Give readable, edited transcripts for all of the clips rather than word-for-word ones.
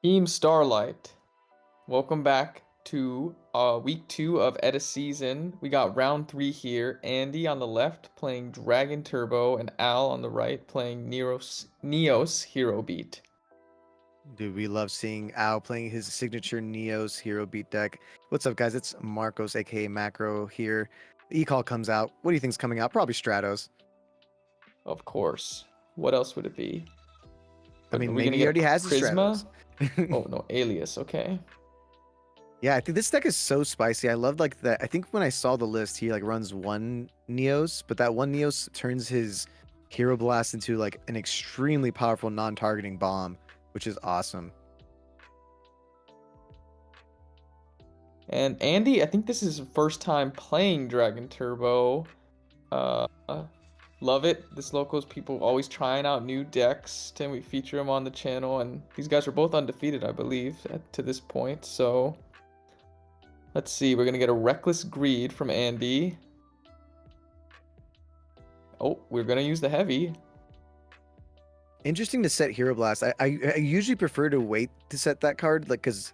Team Starlight, welcome back to week 2 of EDI-SZN. We got round 3 here. Andy on the left playing Dragon Turbo and Al on the right playing Neos Hero Beat. Dude, we love seeing Al playing his signature Neos Hero Beat deck. What's up, guys? It's Marcos, aka Macro, here. The E-Call comes out. What do you think's coming out? Probably Stratos. Of course. What else would it be? I But are mean, we maybe gonna he get a already has the Prisma? Stratos. Oh no, Alias, okay. Yeah, I think this deck is so spicy. I love like that. I think when I saw the list, he like runs one Neos, but that one Neos turns his Hero Blast into like an extremely powerful non-targeting bomb, which is awesome. And Andy, I think this is his first time playing Dragon Turbo. Uh, Love it. This locals people always trying out new decks. Then we feature them on the channel, and these guys are both undefeated, I believe, to this point. So let's see. We're gonna get a Reckless Greed from Andy. Oh, we're gonna use the heavy. Interesting to set Hero Blast. I usually prefer to wait to set that card, like because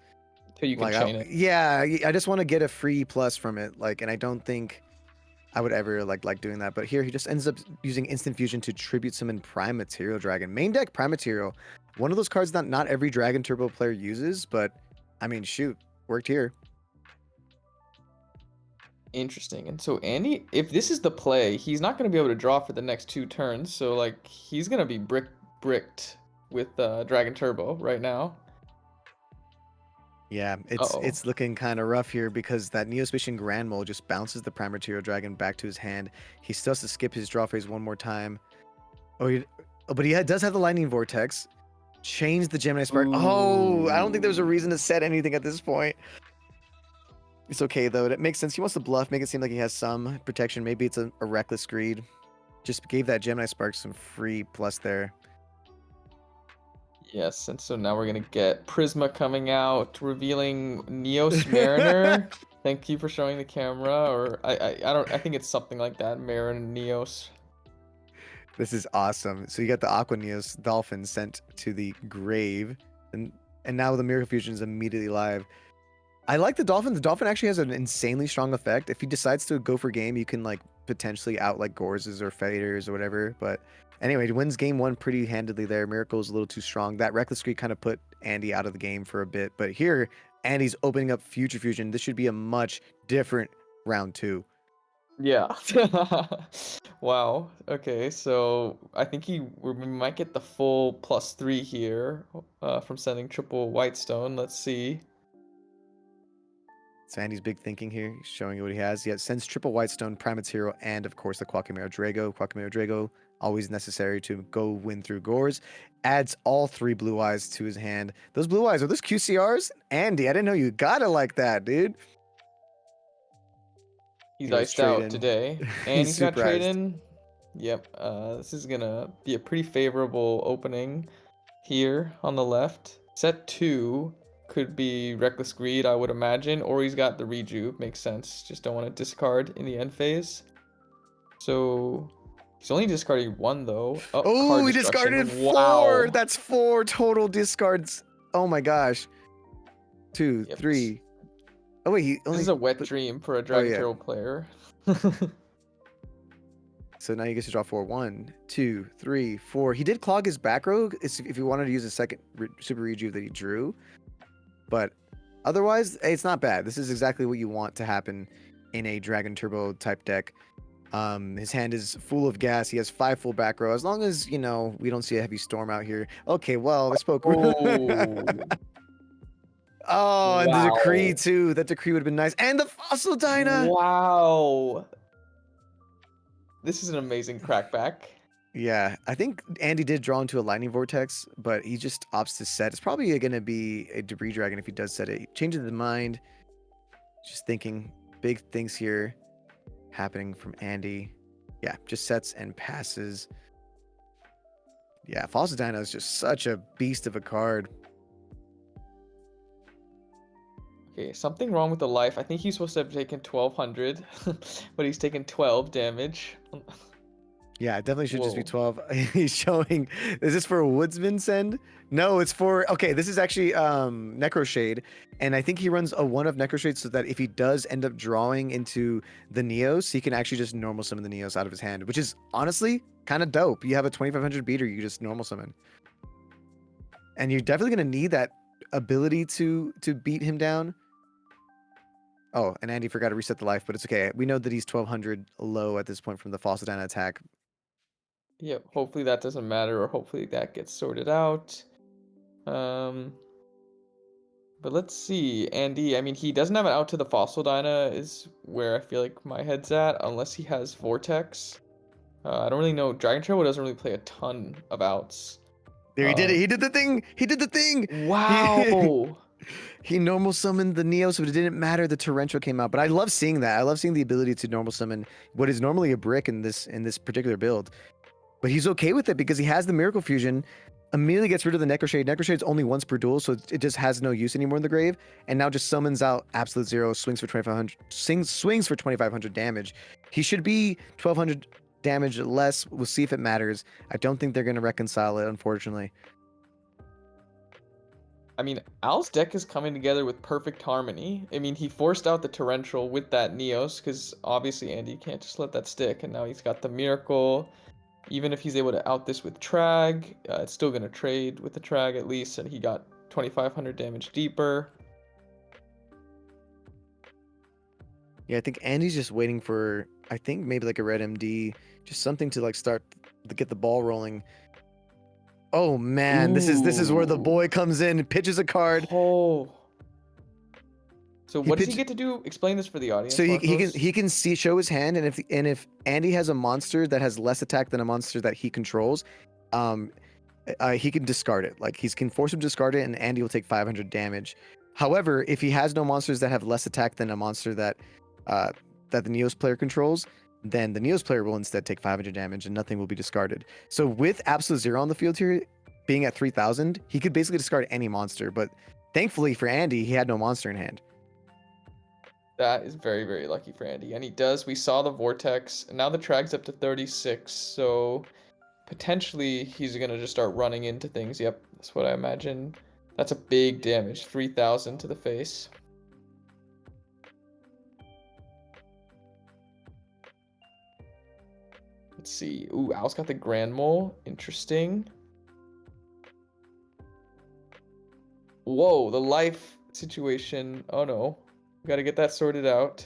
Till you can like chain it. yeah, I just want to get a free plus from it, like, and I don't think I would ever like doing that. But here he just ends up using Instant Fusion to tribute summon Prime Material Dragon. Main deck Prime Material, one of those cards that not every Dragon Turbo player uses, but I mean, shoot, worked here. Interesting. And so Andy, if this is the play, he's not gonna be able to draw for the next 2 turns. So like he's gonna be bricked with Dragon Turbo right now. Yeah, Uh-oh. it's looking kind of rough here because that Neospatian Grand Mole just bounces the Prime Material Dragon back to his hand. He still has to skip his draw phase one more time. But he does have the Lightning Vortex. Change the Gemini Spark. Oh, I don't think there's a reason to set anything at this point. It's okay, though. It makes sense. He wants to bluff, make it seem like he has some protection. Maybe it's a Reckless Greed. Just gave that Gemini Spark some free plus there. Yes, and so now we're gonna get Prisma coming out, revealing Neos Mariner. Thank you for showing the camera, or I think it's something like that, Mariner Neos. This is awesome. So you got the Aqua Neos Dolphin sent to the grave, and now the Miracle Fusion is immediately live. I like the Dolphin. The Dolphin actually has an insanely strong effect. If he decides to go for game, you can like potentially out like Gorses or Faders or whatever. But anyway, he wins game one pretty handedly there. Miracle's a little too strong. That Reckless Streak kind of put Andy out of the game for a bit. But here, Andy's opening up Future Fusion. This should be a much different round two. Yeah. Wow. Okay, so I think we might get the full +3 here from sending triple Whitestone. Let's see. So Andy's big thinking here, he's showing you what he has. Yeah, sends triple Whitestone, Primate's Hero, and of course the Quackmare Drago. Quackmare Drago, always necessary to go win through Gores. Adds all 3 Blue Eyes to his hand. Those Blue Eyes, are those QCRs? Andy, I didn't know you got it like that, dude. He's He was iced out trading. today. And He's he's got super trade iced. in. Yep. This is gonna be a pretty favorable opening here on the left. Set 2 could be Reckless Greed, I would imagine, or he's got the Rejuve. Makes sense. Just don't want to discard in the end phase. So he's only discarding 1 though. Oh, card Oh, he destruction. discarded 4. Wow. That's 4 total discards. Oh my gosh. 2, Yep. 3. Oh wait, he only. This is a wet dream for a Dragon yeah. Turtle player. So now he gets to draw 4. 1, 2, 3, 4. He did clog his back row if he wanted to use a second super rejuve that he drew. But otherwise, it's not bad. This is exactly what you want to happen in a Dragon Turbo type deck. His hand is full of gas. He has 5 full back row. As long as, you know, we don't see a heavy storm out here. Okay, well, I spoke. Oh. Oh, and the decree Wow. too. That decree would have been nice. And the Fossil Dyna. Wow. This is an amazing crackback. Yeah, I think Andy did draw into a Lightning Vortex, but he just opts to set. It's probably going to be a Debris Dragon if he does set it. He changes the mind. Just thinking big things here happening from Andy. Yeah, just sets and passes. Yeah, Fossil Dyna is just such a beast of a card. Okay, something wrong with the life. I think he's supposed to have taken 1200, but he's taken 12 damage. Yeah, it definitely should just be Whoa. 12. He's showing. Is this for a woodsman send? No, it's for. Okay, this is actually Necroshade, and I think he runs a one of Necroshade so that if he does end up drawing into the Neos, he can actually just normal summon the Neos out of his hand, which is honestly kind of dope. You have a 2500 beater, you just normal summon, and you're definitely gonna need that ability to beat him down. Oh, and Andy forgot to reset the life, but it's okay. We know that he's 1200 low at this point from the Fossil Dyna attack. Yep, hopefully that doesn't matter, or hopefully that gets sorted out. Um, but let's see. Andy, I mean, he doesn't have an out to the Fossil Dyna is where I feel like my head's at, unless he has Vortex. I don't really know. Dragon Turbo doesn't really play a ton of outs. There, he did it. He did the thing. He did the thing. He Wow! he normal summoned the Neos, but it didn't matter. The Torrential came out. But I love seeing that. I love seeing the ability to normal summon what is normally a brick in this particular build. But he's okay with it because he has the Miracle Fusion. Immediately gets rid of the Necroshade. Necroshade's only once per duel, so it just has no use anymore in the grave. And now just summons out Absolute Zero, swings for 2500, swings for 2500 damage. He should be 1200 damage less. We'll see if it matters. I don't think they're going to reconcile it, unfortunately. I mean, Al's deck is coming together with perfect harmony. I mean, he forced out the Torrential with that Neos, because obviously Andy can't just let that stick, and now he's got the Miracle. Even if he's able to out this with Trag, it's still going to trade with the Trag at least, and he got 2500 damage deeper. Yeah, I think Andy's just waiting for, I think maybe like a red MD, just something to like start to get the ball rolling. Oh man, this is where the Ooh. boy comes in and pitches a card. Oh. So He what does he pitch- get to do? Explain this for the audience, So Marcos. he can see show his hand, and if Andy has a monster that has less attack than a monster that he controls, um, he can discard it. Like he can force him to discard it, and Andy will take 500 damage. However, if he has no monsters that have less attack than a monster that that the Neos player controls, then the Neos player will instead take 500 damage, and nothing will be discarded. So with Absolute Zero on the field here, being at 3000, he could basically discard any monster. But thankfully for Andy, he had no monster in hand. That is very, very lucky for Andy. And he does. We saw the Vortex. And now the Trag's up to 36. So potentially he's going to just start running into things. Yep, that's what I imagine. That's a big damage. 3000 to the face. Let's see. Ooh, Al's got the Grand Mole. Interesting. Whoa, the life situation. Oh no. We gotta get that sorted out.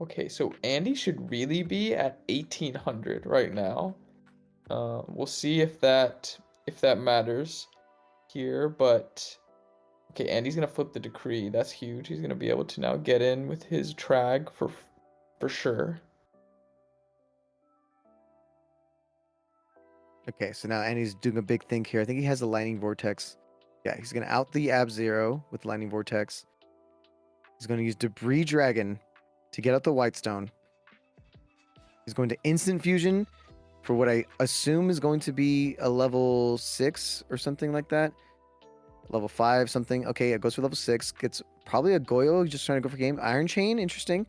Okay, so Andy should really be at 1800 right now. We'll see if that matters here, but okay, Andy's gonna flip the decree. That's huge. He's gonna be able to now get in with his Trag for sure. Okay, so now Andy's doing a big thing here. I think he has the Lightning Vortex. Yeah, he's going to out the Ab-Zero with Lightning Vortex. He's going to use Debris Dragon to get out the Whitestone. He's going to Instant Fusion for what I assume is going to be a level 6 or something like that. Level 5, something. Okay, it goes for level 6. Gets probably a Goyo. He's just trying to go for game. Iron Chain, interesting.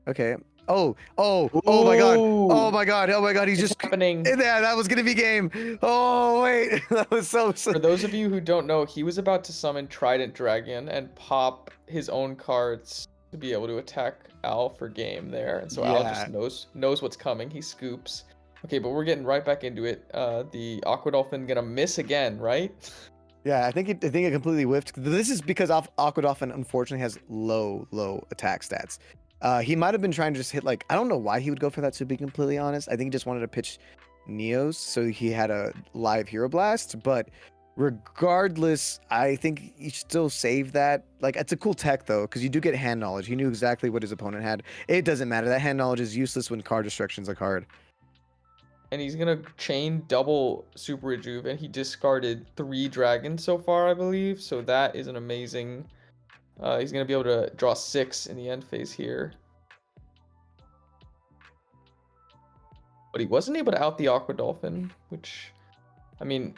Okay. Oh my god. Oh Ooh, my god. Oh my god. He's it's just happening. yeah, that was gonna be game. Oh wait. That was so For those of you who don't know, he was about to summon Trident Dragon and pop his own cards to be able to attack Al for game there. And so Al yeah. just knows what's coming. He scoops. Okay, but we're getting right back into it. The Aqua Dolphin gonna miss again, right? Yeah, I think it completely whiffed. This is because Aqua Dolphin unfortunately has low attack stats. He might have been trying to just hit like I don't know why he would go for that, to be completely honest. I think he just wanted to pitch Neos so he had a live Hero Blast, but regardless, I think you still save that. Like it's a cool tech though, because you do get hand knowledge. He knew exactly what his opponent had. It doesn't matter. That hand knowledge is useless when card destruction's a card. And he's gonna chain double Super Rejuve, and he discarded 3 dragons so far, I believe. So that is an amazing. He's gonna be able to draw 6 in the end phase here. But he wasn't able to out the Aqua Dolphin, which, I mean,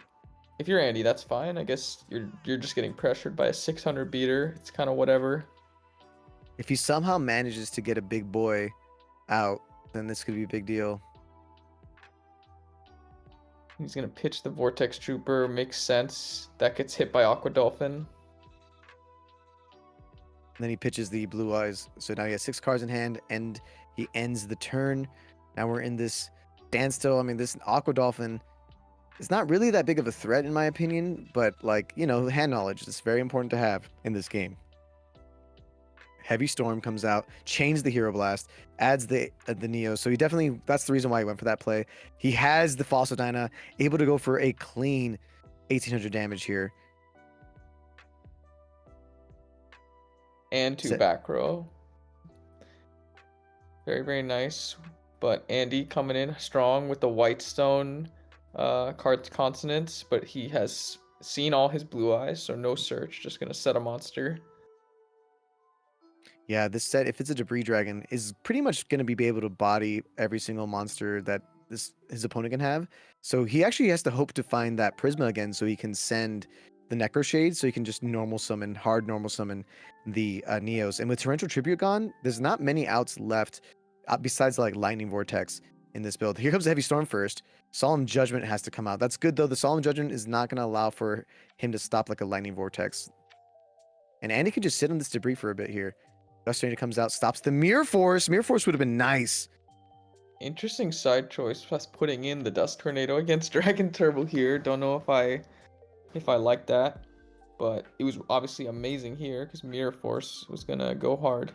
if you're Andy, that's fine. I guess you're just getting pressured by a 600 beater. It's kind of whatever. If he somehow manages to get a big boy out, then this could be a big deal. He's gonna pitch the Vortex Trooper. Makes sense. That gets hit by Aqua Dolphin. And then he pitches the Blue Eyes. So now he has 6 cards in hand, and he ends the turn. Now we're in this standstill. I mean, this Aqua Dolphin is not really that big of a threat, in my opinion, but, like, you know, hand knowledge is very important to have in this game. Heavy Storm comes out, changes the Hero Blast, adds the Neo. So he definitely, that's the reason why he went for that play. He has the Fossil Dyna, able to go for a clean 1800 damage here. And 2 back row. Very, very nice. But Andy coming in strong with the Whitestone card consonants, but he has seen all his Blue Eyes, so no search, just gonna set a monster. Yeah, this set, if it's a Debris Dragon, is pretty much going to be able to body every single monster that his opponent can have. So he actually has to hope to find that Prisma again so he can send the Necro Shade, so he can just hard normal summon the Neos. And with Torrential Tribute gone, there's not many outs left besides like Lightning Vortex in this build. Here comes the Heavy Storm first. Solemn Judgment has to come out. That's good, though. The Solemn Judgment is not going to allow for him to stop like a Lightning Vortex. And Andy can just sit on this debris for a bit here. Dust Tornado comes out, stops the Mirror Force. Mirror Force would have been nice. Interesting side choice, plus putting in the Dust Tornado against Dragon Turbo here. Don't know if I like that, but it was obviously amazing here because Mirror Force was gonna go hard.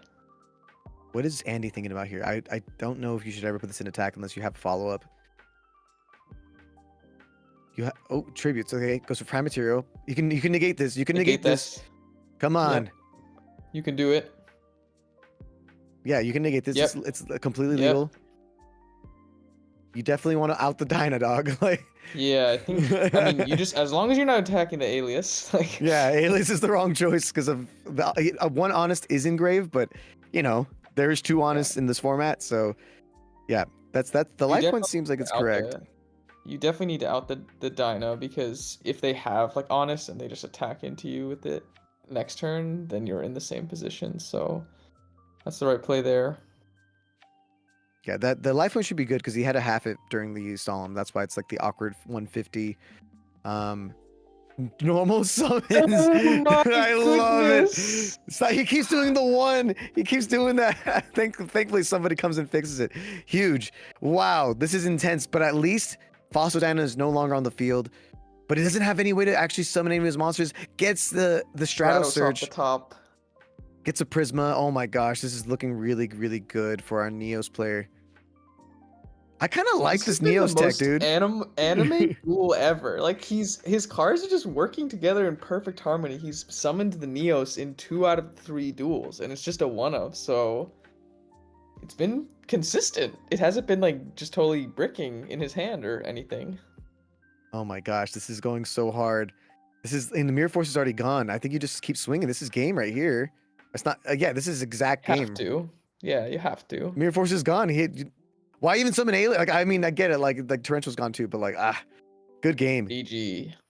What is Andy thinking about here? I don't know if you should ever put this in attack unless you have follow up. Oh, tributes. Okay, goes for Prime Material. You can negate this. You can negate this. Come on. Yep. You can do it. Yeah, you can negate this. Yep. It's completely legal. You definitely want to out the Dyna, dog. Like. Yeah, I think. I mean, you just, as long as you're not attacking the Alias. Like. Yeah, Alias is the wrong choice because of the one Honest is engraved, but you know there's 2 Honest in this format, so yeah, that's the life point seems like it's correct. You definitely need to out the Dyna because if they have like Honest and they just attack into you with it next turn, then you're in the same position. So. That's the right play there. Yeah, the life point should be good because he had to half it during the Solemn. That's why it's like the awkward 150. Normal summons. Oh I love it. It's like he keeps doing the 1. He keeps doing that. Thankfully, somebody comes and fixes it. Huge. Wow, this is intense. But at least Fossil Dyna is no longer on the field. But he doesn't have any way to actually summon any of his monsters. Gets the Strato Surge. Off the top. Gets a Prisma. Oh my gosh, this is looking really, really good for our Neos player. I kind of like this Neos tech, dude. Anime duel ever. Like his cards are just working together in perfect harmony. He's summoned the Neos in 2 out of 3 duels, and it's just a 1-of. So it's been consistent. It hasn't been like just totally bricking in his hand or anything. Oh my gosh, this is going so hard. This is, and the Mirror Force is already gone. I think you just keep swinging. This is game right here. It's not. Yeah, this is exact game. Have to. Yeah, you have to. Mirror Force is gone. Why even summon Alien? Like, I mean, I get it. Like Torrential's gone too, but like, good game. GG.